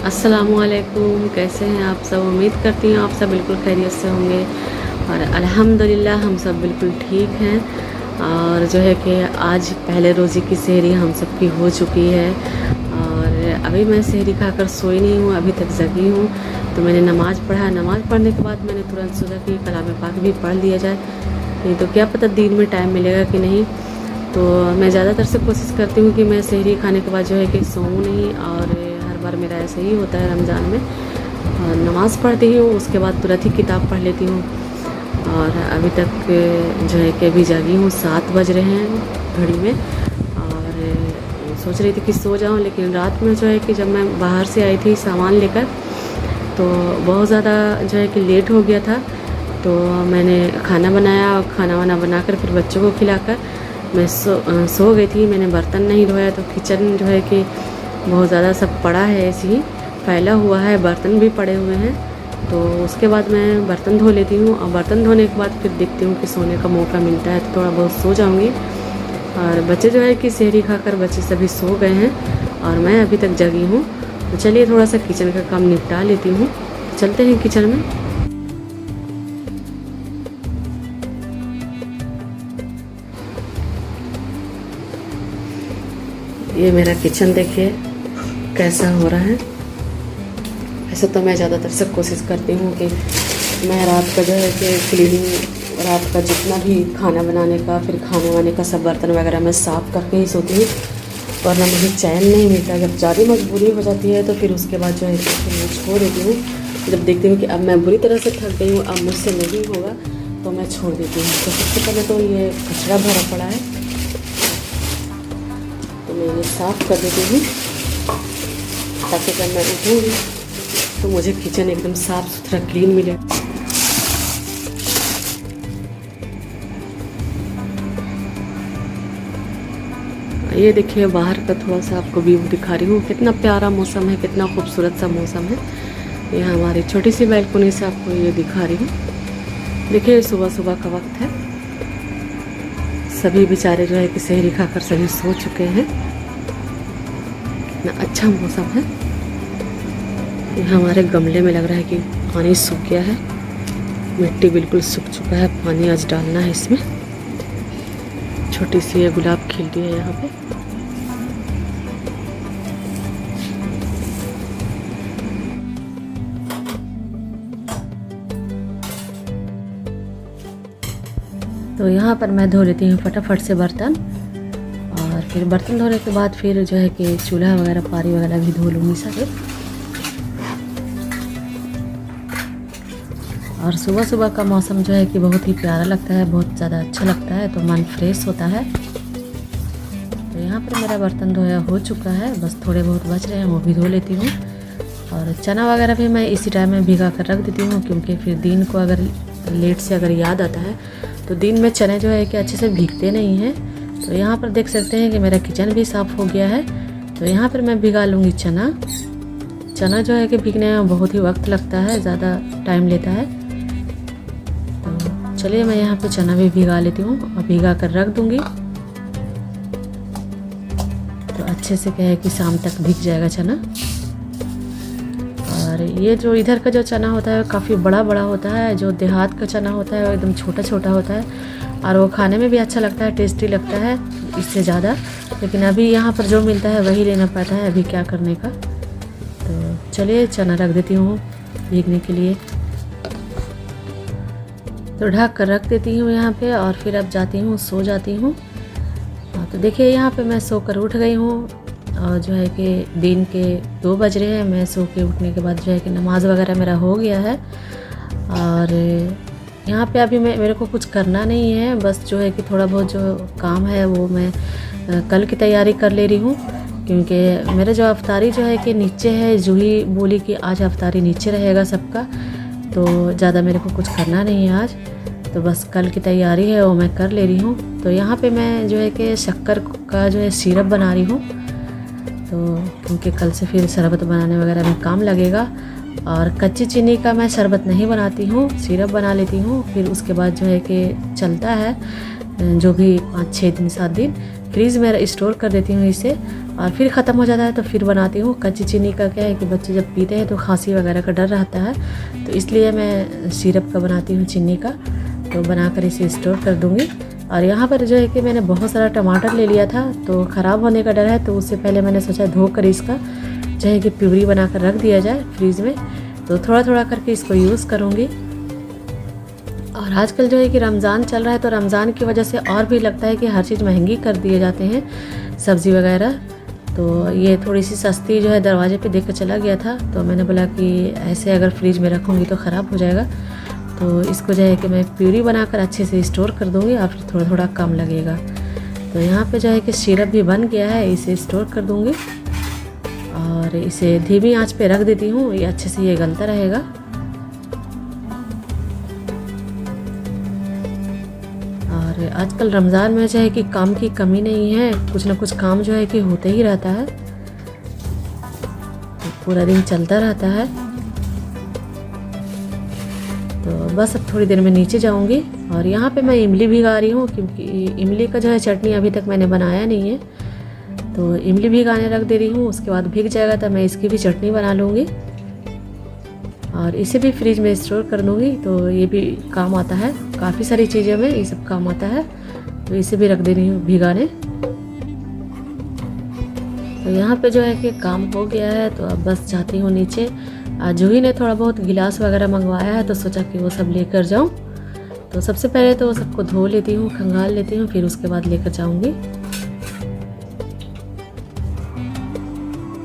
अस्सलामुअलैकुम, कैसे हैं आप सब। उम्मीद करती हूँ आप सब बिल्कुल खैरियत से होंगे और अल्हम्दुलिल्लाह हम सब बिल्कुल ठीक हैं। और जो है कि आज पहले रोज़े की सहरी हम सब की हो चुकी है और अभी मैं सहरी खाकर सोई नहीं हूँ, अभी तक जगी हूँ। तो मैंने नमाज़ पढ़ा, नमाज़ पढ़ने के बाद मैंने तुरंत सोचा कि कलाम पाक भी पढ़ लिया जाए, नहीं तो क्या पता दिन में टाइम मिलेगा कि नहीं। तो मैं ज़्यादातर से कोशिश करती हूँ कि मैं सहरी खाने के बाद जो है कि सोऊं नहीं, और हर बार मेरा ऐसा ही होता है रमज़ान में। और नमाज़ पढ़ती हूँ, उसके बाद तुरंत ही किताब पढ़ लेती हूँ। और अभी तक जो है कि अभी जागी हूँ, 7 बज रहे हैं घड़ी में। और सोच रही थी कि सो जाऊँ, लेकिन रात में जो है कि जब मैं बाहर से आई थी सामान लेकर तो बहुत ज़्यादा जो है कि लेट हो गया था। तो मैंने खाना बनाया और खाना वाना बनाकर फिर बच्चों को खिलाकर मैं सो गई थी। मैंने बर्तन नहीं धोया, तो किचन जो है कि बहुत ज़्यादा सब पड़ा है, ऐसे ही फैला हुआ है, बर्तन भी पड़े हुए हैं। तो उसके बाद मैं बर्तन धो लेती हूँ और बर्तन धोने के बाद फिर देखती हूँ कि सोने का मौका मिलता है तो थोड़ा बहुत सो जाऊँगी। और बच्चे जो है कि सहरी खाकर बच्चे सभी सो गए हैं और मैं अभी तक जगी हूँ। तो चलिए थोड़ा सा किचन का काम निपटा लेती हूँ, चलते हैं किचन में। ये मेरा किचन देखिए कैसा हो रहा है। ऐसे तो मैं ज़्यादातर से कोशिश करती हूँ कि मैं रात का जो है कि क्लीनिंग, रात का जितना भी खाना बनाने का फिर खाने वाने का सब बर्तन वगैरह मैं साफ़ करके ही सोती हूँ, वरना मुझे चैन नहीं मिलता। जब ज़्यादा मजबूरी हो जाती है तो फिर उसके बाद जो है कि मैं छोड़ देती हूँ। जब देखती हूँ कि अब मैं बुरी तरह से थक गई हूँ, अब मुझसे नहीं होगा, तो मैं छोड़ देती हूँ। तो सबसे पहले तो ये कचरा भरा पड़ा है, तो मैं ये साफ़ कर देती हूँ ताकि जब मैं उठूँगी तो मुझे किचन एकदम साफ़ सुथरा क्लीन मिले। ये देखिए बाहर का थोड़ा सा आपको व्यू दिखा रही हूँ, कितना प्यारा मौसम है, कितना खूबसूरत सा मौसम है। ये हमारी छोटी सी बैल्कनी से आपको ये दिखा रही हूँ। देखिए सुबह सुबह का वक्त है, सभी बेचारे जो है कि सहरी खाकर सभी सो चुके हैं। कितना अच्छा मौसम है। ये हमारे गमले में लग रहा है कि पानी सूख गया है, मिट्टी बिल्कुल सूख चुका है, पानी आज डालना है इसमें। छोटी सी ये गुलाब खिलती है यहाँ पे। तो यहाँ पर मैं धो लेती हूँ फटाफट से बर्तन, और फिर बर्तन धोने के बाद फिर जो है कि चूल्हा वगैरह पारी वगैरह भी धो लूँगी सारे। और सुबह सुबह का मौसम जो है कि बहुत ही प्यारा लगता है, बहुत ज़्यादा अच्छा लगता है, तो मन फ्रेश होता है। तो यहाँ पर मेरा बर्तन धोया हो चुका है, बस थोड़े बहुत बच रहे हैं, वो भी धो लेती हूँ। और चना वगैरह भी मैं इसी टाइम में भिगा कर रख देती हूँ, क्योंकि फिर दिन को अगर लेट से अगर याद आता है तो दिन में चने जो है कि अच्छे से भीगते नहीं हैं। तो यहाँ पर देख सकते हैं कि मेरा किचन भी साफ़ हो गया है। तो यहाँ पर मैं भिगा लूँगी चना। चना जो है कि भीगने में बहुत ही वक्त लगता है, ज़्यादा टाइम लेता है। तो चलिए मैं यहाँ पे चना भी भिगा लेती हूँ और भिगा कर रख दूँगी, तो अच्छे से क्या है कि शाम तक भीग जाएगा चना। और ये जो इधर का जो चना होता है काफ़ी बड़ा बड़ा होता है, जो देहात का चना होता है वो एकदम छोटा छोटा होता है, और वो खाने में भी अच्छा लगता है, टेस्टी लगता है इससे ज़्यादा। लेकिन अभी यहाँ पर जो मिलता है वही लेना पड़ता है, अभी क्या करने का। तो चलिए चना रख देती हूँ भीगने के लिए। तो ढक कर रख देती हूँ यहाँ पे, और फिर अब जाती हूँ सो जाती हूँ। तो देखिए यहाँ पे मैं सोकर उठ गई हूँ, और जो है कि दिन के 2 बज रहे हैं। मैं सो के उठने के बाद जो है कि नमाज़ वगैरह मेरा हो गया है। और यहाँ पे अभी मेरे को कुछ करना नहीं है, बस जो है कि थोड़ा बहुत जो काम है वो मैं कल की तैयारी कर ले रही हूँ, क्योंकि मेरा जो अफ्तारी जो है कि नीचे है। जूही बोली कि आज अफ्तारी नीचे रहेगा सबका, तो ज़्यादा मेरे को कुछ करना नहीं है आज, तो बस कल की तैयारी है वो मैं कर ले रही हूँ। तो यहाँ पे मैं जो है कि शक्कर का जो है सिरप बना रही हूँ, तो क्योंकि कल से फिर शरबत बनाने वगैरह में काम लगेगा। और कच्ची चीनी का मैं शरबत नहीं बनाती हूँ, सिरप बना लेती हूँ। फिर उसके बाद जो है कि चलता है जो भी 5-6 दिन 7 दिन, फ्रीज़ में स्टोर कर देती हूँ इसे, और फिर ख़त्म हो जाता है तो फिर बनाती हूँ। कच्ची चीनी का क्या है कि बच्चे जब पीते हैं तो खांसी वगैरह का डर रहता है, तो इसलिए मैं सिरप का बनाती हूँ चीनी का। तो बनाकर इसे स्टोर कर दूँगी। और यहाँ पर जो है कि मैंने बहुत सारा टमाटर ले लिया था, तो ख़राब होने का डर है, तो उससे पहले मैंने सोचा धोकर इसका जो है कि प्यूरी बनाकर रख दिया जाए फ्रीज़ में। तो थोड़ा थोड़ा करके इसको यूज़ करूँगी। और आजकल जो है कि रमज़ान चल रहा है, तो रमज़ान की वजह से और भी लगता है कि हर चीज़ महंगी कर दिए जाते हैं, सब्ज़ी वगैरह। तो ये थोड़ी सी सस्ती जो है दरवाजे पे देख कर चला गया था, तो मैंने बोला कि ऐसे अगर फ्रिज में रखूँगी तो ख़राब हो जाएगा। तो इसको जो है कि मैं प्यूरी बनाकर अच्छे से स्टोर कर दूँगी, और फिर थोड़ा थोड़ा कम लगेगा। तो यहाँ पे जो है कि सिरप भी बन गया है, इसे स्टोर कर दूँगी। और इसे धीमी आंच पे रख देती हूँ, ये अच्छे से ये गलता रहेगा। और आजकल रमज़ान में जो है कि काम की कमी नहीं है, कुछ ना कुछ काम जो है कि होते ही रहता है, तो पूरा दिन चलता रहता है। तो बस अब थोड़ी देर में नीचे जाऊंगी। और यहाँ पे मैं इमली भिगा रही हूँ, क्योंकि इमली का जो है चटनी अभी तक मैंने बनाया नहीं है, तो इमली भिगाने रख दे रही हूँ। उसके बाद भीग जाएगा तो मैं इसकी भी चटनी बना लूँगी, और इसे भी फ्रिज में स्टोर कर दूँगी। तो ये भी काम आता है, काफ़ी सारी चीज़ों में ये सब काम आता है। तो इसे भी रख दे रही हूँ भिगाने। तो यहाँ पे जो है कि काम हो गया है, तो अब बस जाती हूँ नीचे। जूही ने थोड़ा बहुत गिलास वगैरह मंगवाया है, तो सोचा कि वो सब लेकर जाऊँ। तो सबसे पहले तो सबको धो लेती हूँ, खंगाल लेती हूँ, फिर उसके बाद लेकर जाऊँगी।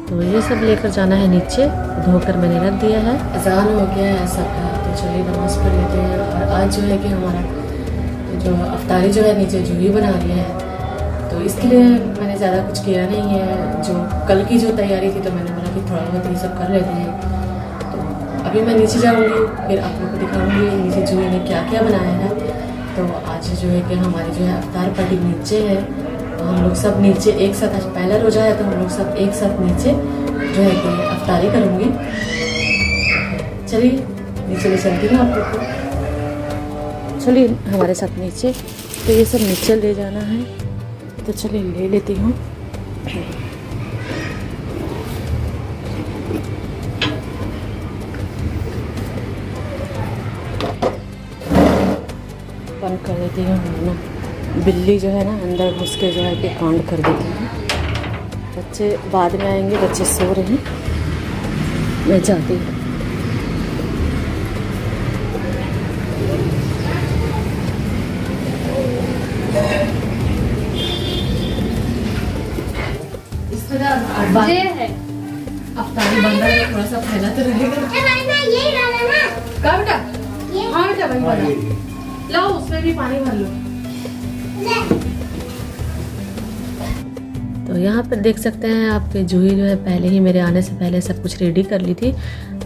तो ये सब लेकर जाना है नीचे, धोकर मैंने रख दिया है। अज़ान हो गया है सब का, तो चलिए नमाज़ पढ़ लेते हैं। और आज जो है कि हमारा जो अफ्तारी जो है नीचे जूही बना रही है, तो इसलिए मैंने ज़्यादा कुछ किया नहीं है। जो कल की जो तैयारी थी, तो मैंने बोला कि थोड़ा बहुत ये सब कर लेते हैं। तो अभी मैं नीचे जाऊँगी, फिर आप लोग को दिखाऊँगी नीचे जूही ने क्या क्या बनाया है। तो आज जो है कि हमारी जो है अफ्तार पार्टी नीचे है, तो हम लोग सब नीचे एक साथ, आज पहला रोज़ा है तो हम लोग सब एक साथ नीचे जो है कि अफ्तारी करूँगी। चलिए नीचे ले चलती हूँ आप लोग को, चलिए हमारे साथ नीचे। तो ये सब नीचे ले जाना है, तो चलिए ले लेती हूँ। बंद कर देती हूँ ना, बिल्ली जो है ना अंदर घुस के जो है कि कांड कर देती है। बच्चे बाद में आएंगे, बच्चे सो रहे हैं, मैं जाती हूँ। है अफ्तारी बन रहा है, थोड़ा सा फैला तो रहेगा। कहाँ बेटा? हाँ बेटा वही वाला लाओ, उसमें भी पानी भर लो। तो यहाँ पर देख सकते हैं आपके जूही जो है पहले ही मेरे आने से पहले सब कुछ रेडी कर ली थी।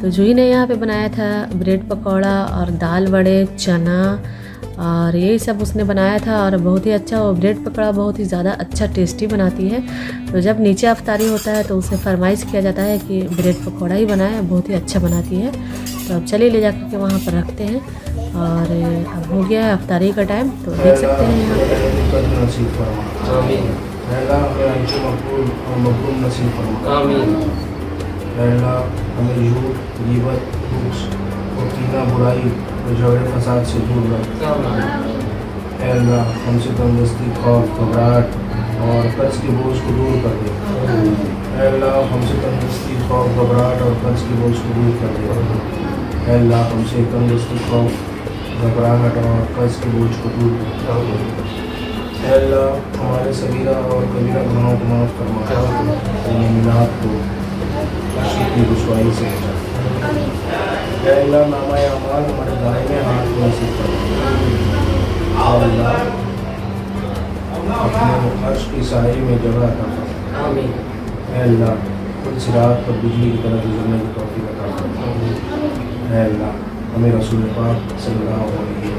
तो जूही ने यहाँ पे बनाया था ब्रेड पकौड़ा और दाल वड़े, चना और यही सब उसने बनाया था, और बहुत ही अच्छा। वो ब्रेड पकौड़ा बहुत ही ज़्यादा अच्छा टेस्टी बनाती है। तो जब नीचे अफ्तारी होता है तो उसे फरमाइश किया जाता है कि ब्रेड पकौड़ा ही बनाए, बहुत ही अच्छा बनाती है। तो अब चलिए ले जाकर के वहाँ पर रखते हैं। और अब हो गया है अफ्तारी का टाइम, तो देख सकते हैं यहाँ बुराई और झगड़े फसाद से दूर रख। अल्लाह हमसे तंदुरुस्ती, खौफ, घबराहट और कर्ज के बोझ को दूर कर दे। अल्लाह हमसे तंदुरुस्ती, खौफ, घबराहट और कर्ज के बोझ को दूर कर दे। अल्लाह हमसे तंदुरुस्ती, खौफ, घबराहट और कर्ज के बोझ को दूर कर दे। अल्लाह हमारे सगीरा और कबीरा गुनाहों को माफ़ फरमा, मिलाद को की रुसवाई से बचा। अल्लाह नामा अमाल हमारे दाहिने हाथ में नसीब फरमा। अल्लाह अपने अर्श की साए में जगह अता फरमा। आमीन। अल्लाह कुल सिरात पर बिजली की तरह गुजरने की तौफीक अता फरमा। अल्लाह हमें रसूल पाक सल्लल्लाहु अलैहि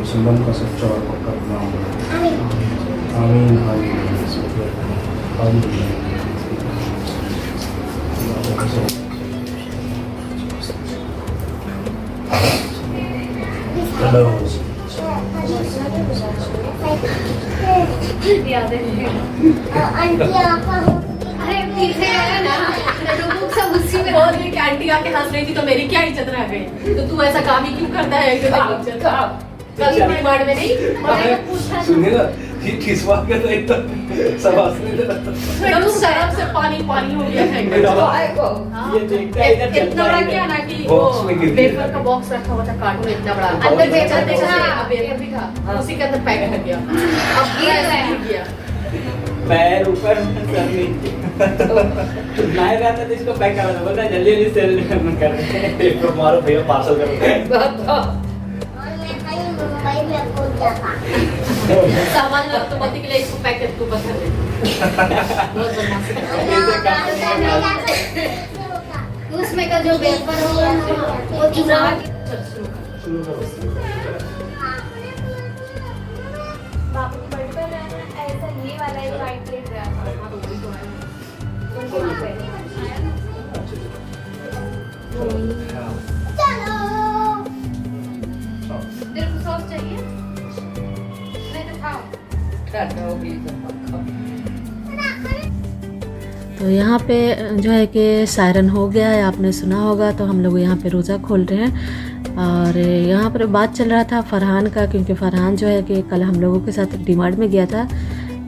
वसल्लम का सच्चा और पक्का गुलाम बनाए। आमीन आमीन। Hello. याद है अरे पीछे आया ना लोग सब उसी में बोल रही कि आंटी आके हंस रही थी तो मेरी क्या इज्जत रह गई, तो तू ऐसा काम ही क्यों करता है? कभी डिमांड में नहीं पूछा सुनिए ना, ये खिसवा के तो एकदम सब हंसने लगा। एकदम शराब से पानी पानी हो गया है। ये देखता है इधर इतना बड़ा क्या ना कि बॉक्स में गिर गया। वेफर का बॉक्स रखा हुआ था कार्टून इतना बड़ा, अंदर वेफर वेफर था, था, वेफर भी था, उसी के अंदर पैक कर गया। अब गिर ऐसा गया। गिर गया। पैर ऊपर सर नीचे मैं रहता तो इसको पैक करा था, बोलता जल्दी जल्दी सेल कर पेपर मारो भैया, पार्सल करो। सामान रख तो मत के लिए इसको पैक कर तू बता दे। बहुत बदमाश है। उसमें का जो वेफर होगा वो चूरा चल शुरू कर। शुरू करो। बापू की बर्थडे पर मैंने ऐसा ये वाला एक वाइट प्लेट रहा था हाँ, तो वही तो है। उनको वहाँ पे तेरे को सॉस चाहिए नहीं तो खाओ तो यहाँ पे जो है कि सायरन हो गया है, आपने सुना होगा। तो हम लोग यहाँ पे रोज़ा खोल रहे हैं और यहाँ पर बात चल रहा था फरहान का, क्योंकि फरहान जो है कि कल हम लोगों के साथ डी-मार्ट में गया था।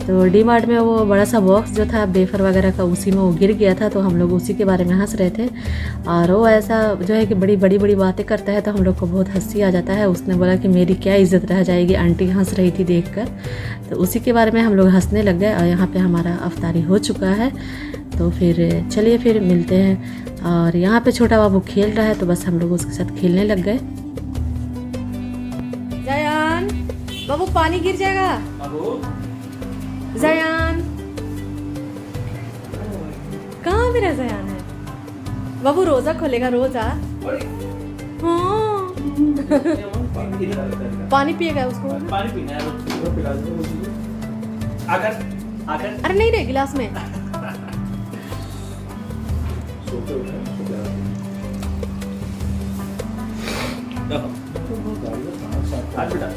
तो डी-मार्ट में वो बड़ा सा बॉक्स जो था वेफर वगैरह का, उसी में वो गिर गया था। तो हम लोग उसी के बारे में हंस रहे थे और वो ऐसा जो है कि बड़ी बड़ी बातें करता है तो हम लोग को बहुत हंसी आ जाता है। उसने बोला कि मेरी क्या इज़्ज़त रह जाएगी, आंटी हंस रही थी देखकर। तो उसी के बारे में हम लोग हंसने लग गए और यहाँ पे हमारा अफ्तारी हो चुका है। तो फिर चलिए फिर मिलते हैं। और यहाँ पे छोटा बाबू खेल रहा है तो बस हम लोग उसके साथ खेलने लग गए। जयान बाबू पानी गिर जाएगा। जयान कहाँ मेरा जयान है? बाबू रोजा खोलेगा, रोजा। हाँ पानी पिएगा उसको। पानी पीना है आकर आकर अरे नहीं रे गिलास में। आज बेटा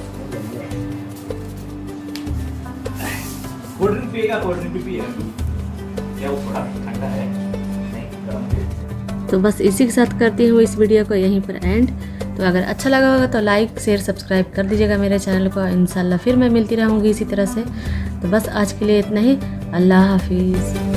कोल्ड ड्रिंक पिएगा, कोल्ड ड्रिंक भी पिएगा क्या? वो थोड़ा ठंडा है नहीं गर्म है। तो बस इसी के साथ करती हूँ इस वीडियो को यहीं पर एंड। तो अगर अच्छा लगा होगा तो लाइक शेयर सब्सक्राइब कर दीजिएगा मेरे चैनल को। इंशाल्लाह फिर मैं मिलती रहूँगी इसी तरह से। तो बस आज के लिए इतना ही। अल्लाह हाफिज़।